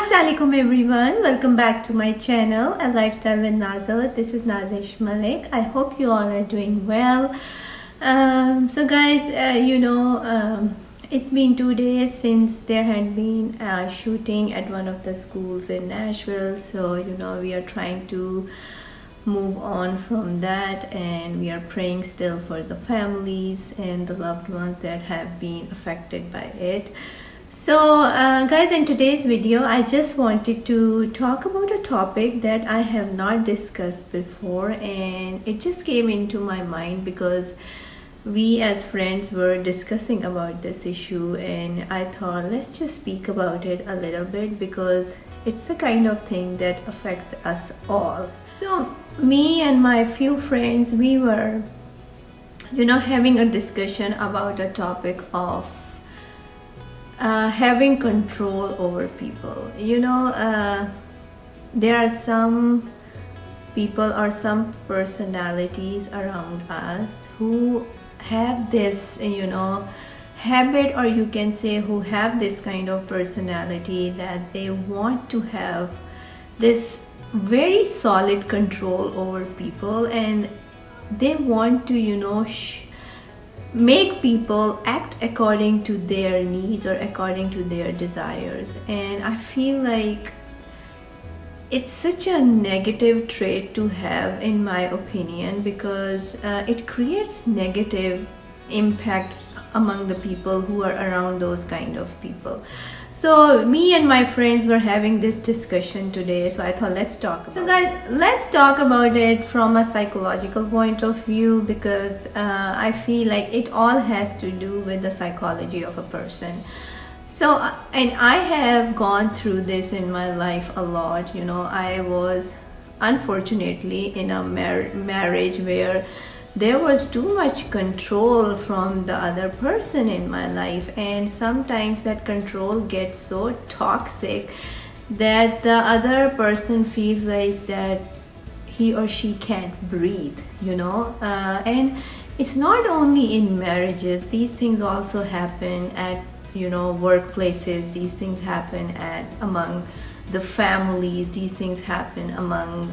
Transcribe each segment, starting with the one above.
Assalamualaikum everyone, welcome back to my channel A Lifestyle with Naza. This is Nazish Malik. I hope you all are doing well. So guys, it's been 2 days since there had been a shooting at one of the schools in Nashville. So we are trying to move on from that, and we are praying still for the families and the loved ones that have been affected by it. So guys, in today's video I just wanted to talk about a topic that I have not discussed before, and it just came into my mind because we as friends were discussing about this issue, and I thought let's just speak about it a little bit because it's the kind of thing that affects us all. So me and my few friends, we were having a discussion about a topic of having control over people. There are some people or some personalities around us who have this habit, or you can say who have this kind of personality that they want to have this very solid control over people, and they want to make people act according to their needs or according to their desires. And I feel like it's such a negative trait to have, in my opinion, because it creates negative impact among the people who are around those kind of people. So me and my friends were having this discussion today, so I thought let's talk about it. So guys, let's talk about it from a psychological point of view, because I feel like it all has to do with the psychology of a person. So and I have gone through this in my life a lot. I was unfortunately in a marriage where there was too much control from the other person in my life, and sometimes that control gets so toxic that the other person feels like that he or she can't breathe, and it's not only in marriages. These things also happen at workplaces. These things happen among the families. These things happen among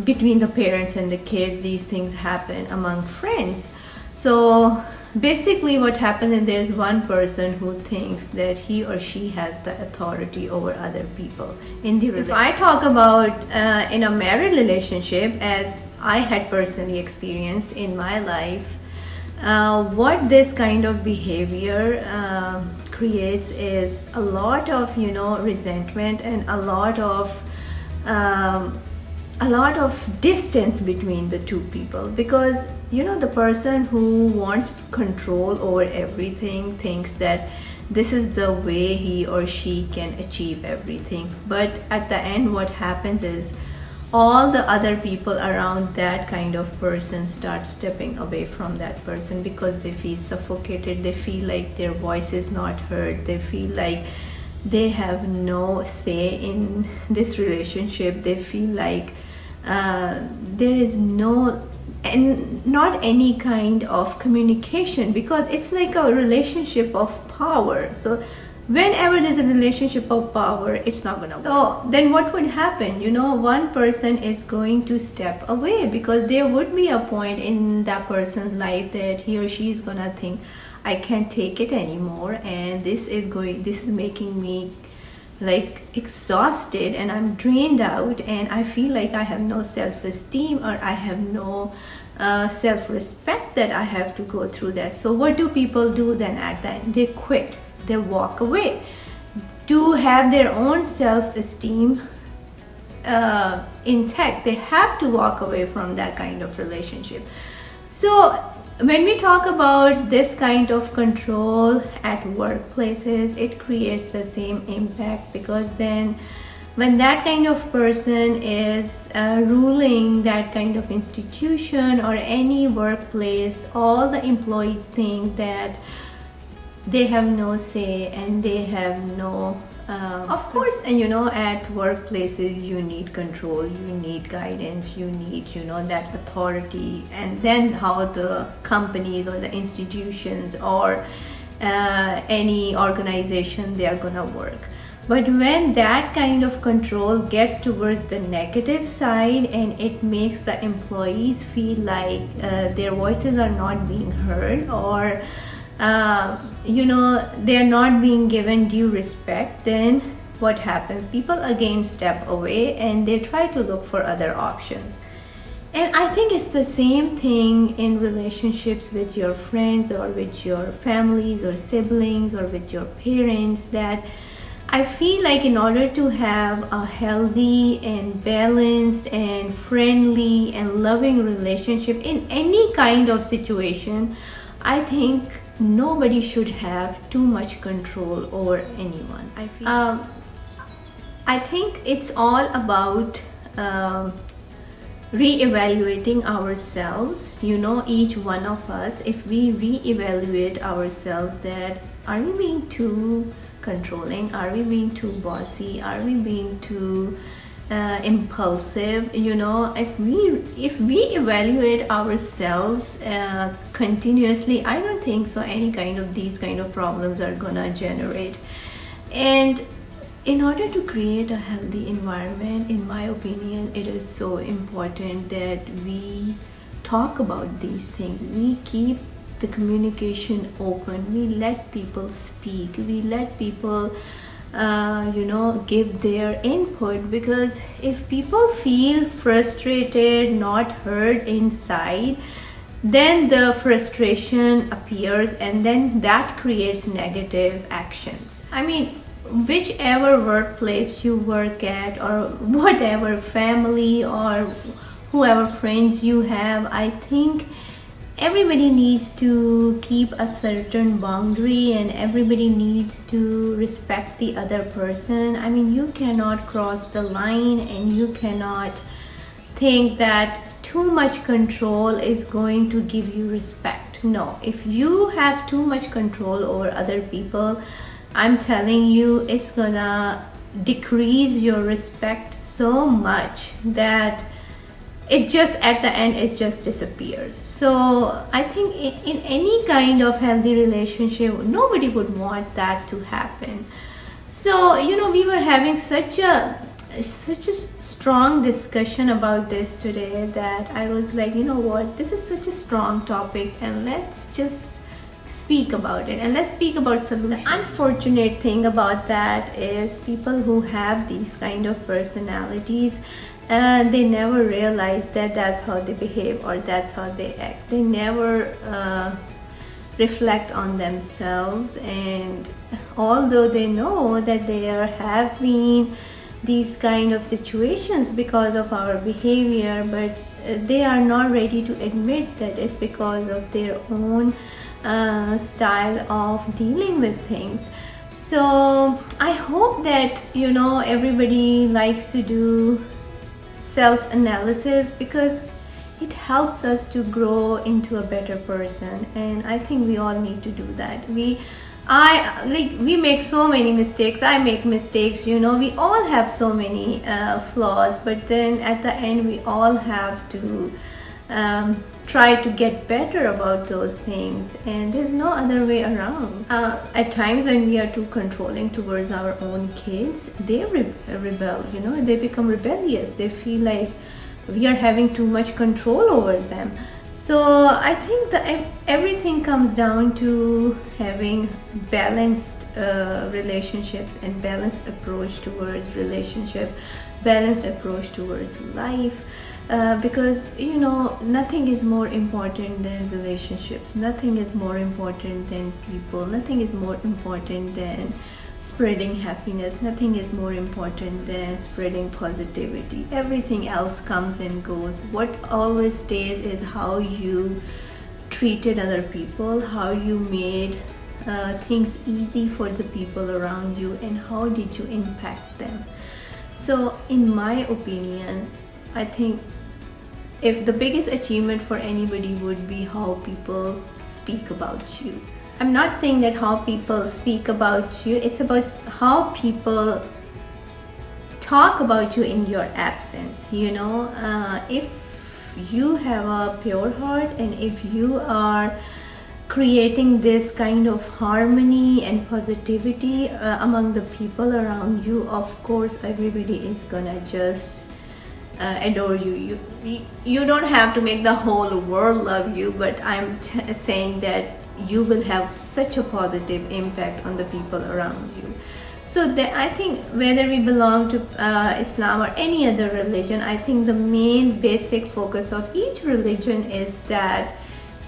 between the parents and the kids. These things happen among friends. So basically what happens is there's one person who thinks that he or she has the authority over other people in the relationship. If I talk about in a married relationship, as I had personally experienced in my life, what this kind of behavior creates is a lot of resentment and a lot of distance between the two people, because the person who wants control over everything thinks that this is the way he or she can achieve everything. But at the end what happens is all the other people around that kind of person start stepping away from that person because they feel suffocated. They feel like their voice is not heard. They feel like they have no say in this relationship. They feel like there is not any kind of communication, because it's like a relationship of power. So whenever there's a relationship of power, it's not gonna work. So then what would happen? One person is going to step away, because there would be a point in that person's life that he or she is gonna think, I can't take it anymore, and this is making me like exhausted, and I'm drained out, and I feel like I have no self-esteem, or I have no self-respect, that I have to go through that. So what do people do then at that? They quit. They walk away. To have their own self-esteem intact, they have to walk away from that kind of relationship. So when we talk about this kind of control at workplaces, it creates the same impact, because then when that kind of person is ruling that kind of institution or any workplace, all the employees think that they have no say and they have no of course, and at workplaces you need control, you need guidance, you need that authority, and then how the companies or the institutions or any organization, they are gonna work. But when that kind of control gets towards the negative side and it makes the employees feel like their voices are not being heard, or they're not being given due respect, then what happens? People again step away and they try to look for other options. And I think it's the same thing in relationships with your friends or with your families or siblings or with your parents, that I feel like in order to have a healthy and balanced and friendly and loving relationship in any kind of situation, I think nobody should have too much control over anyone. I think it's all about re-evaluating ourselves. Each one of us, if we re-evaluate ourselves, that are we being too controlling, are we being too bossy, are we being too impulsive? If we evaluate ourselves continuously, I don't think so these kind of problems are gonna generate. And in order to create a healthy environment, in my opinion, it is so important that we talk about these things. We keep the communication open. We let people speak. We let people, give their input. Because if people feel frustrated, not heard inside, then the frustration appears, and then that creates negative actions. Whichever workplace you work at, or whatever family or whoever friends you have, I think everybody needs to keep a certain boundary and everybody needs to respect the other person. You cannot cross the line, and you cannot think that too much control is going to give you respect. No, if you have too much control over other people, I'm telling you, it's gonna decrease your respect so much that it just, at the end, it just disappears. So I think in any kind of healthy relationship, nobody would want that to happen. So we were having such a strong discussion about this today, that I was like, what, this is such a strong topic, and let's just speak about it, and let's speak about solutions. The unfortunate thing about that is people who have these kind of personalities, they never realize that that's how they behave or that's how they act. They never reflect on themselves, and although they know that they are having these kind of situations because of our behavior, but they are not ready to admit that it's because of their own style of dealing with things. So I hope that everybody likes to do self-analysis, because it helps us to grow into a better person, and I think we all need to do that. We make so many mistakes. I make mistakes, we all have so many flaws, but then at the end we all have to try to get better about those things, and there's no other way around. At times when we are too controlling towards our own kids, they rebel, they become rebellious. They feel like we are having too much control over them. So I think that everything comes down to having balanced relationships and balanced approach towards relationship, balanced approach towards life. Because nothing is more important than relationships, nothing is more important than people, nothing is more important than spreading happiness, nothing is more important than spreading positivity. Everything else comes and goes. What always stays is how you treated other people, how you made things easy for the people around you, and how did you impact them. So in my opinion, I think if the biggest achievement for anybody would be how people speak about you. I'm not saying that how people speak about you, it's about how people talk about you in your absence. If you have a pure heart, and if you are creating this kind of harmony and positivity among the people around you, of course everybody is gonna just adore you. You don't have to make the whole world love you, but I'm saying that you will have such a positive impact on the people around you. So I think whether we belong to Islam or any other religion, I think the main basic focus of each religion is that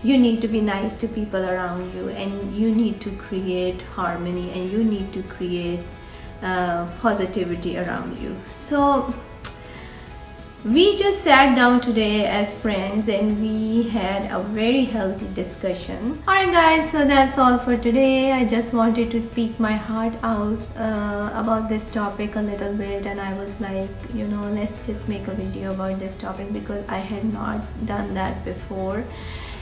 you need to be nice to people around you, and you need to create harmony, and you need to create positivity around you. So we just sat down today as friends and we had a very healthy discussion. Alright guys, so that's all for today. I just wanted to speak my heart out about this topic a little bit, and I was like, let's just make a video about this topic because I had not done that before.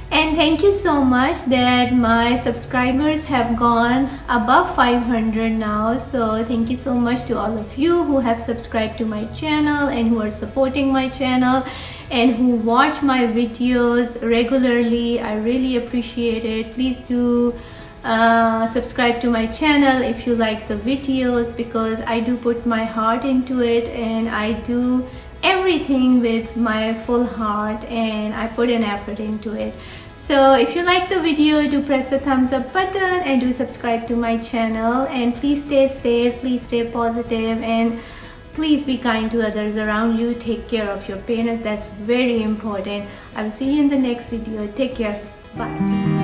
And thank you so much that my subscribers have gone above 500 now. So thank you so much to all of you who have subscribed to my channel and who are supporting my channel and who watch my videos regularly. I really appreciate it. Please do subscribe to my channel if you like the videos, because I do put my heart into it and I do everything with my full heart and I put an effort into it. So if you like the video, do press the thumbs up button and do subscribe to my channel, and please stay safe, please stay positive, and please be kind to others around you. Take care of your parents, that's very important. I will see you in the next video. Take care. Bye.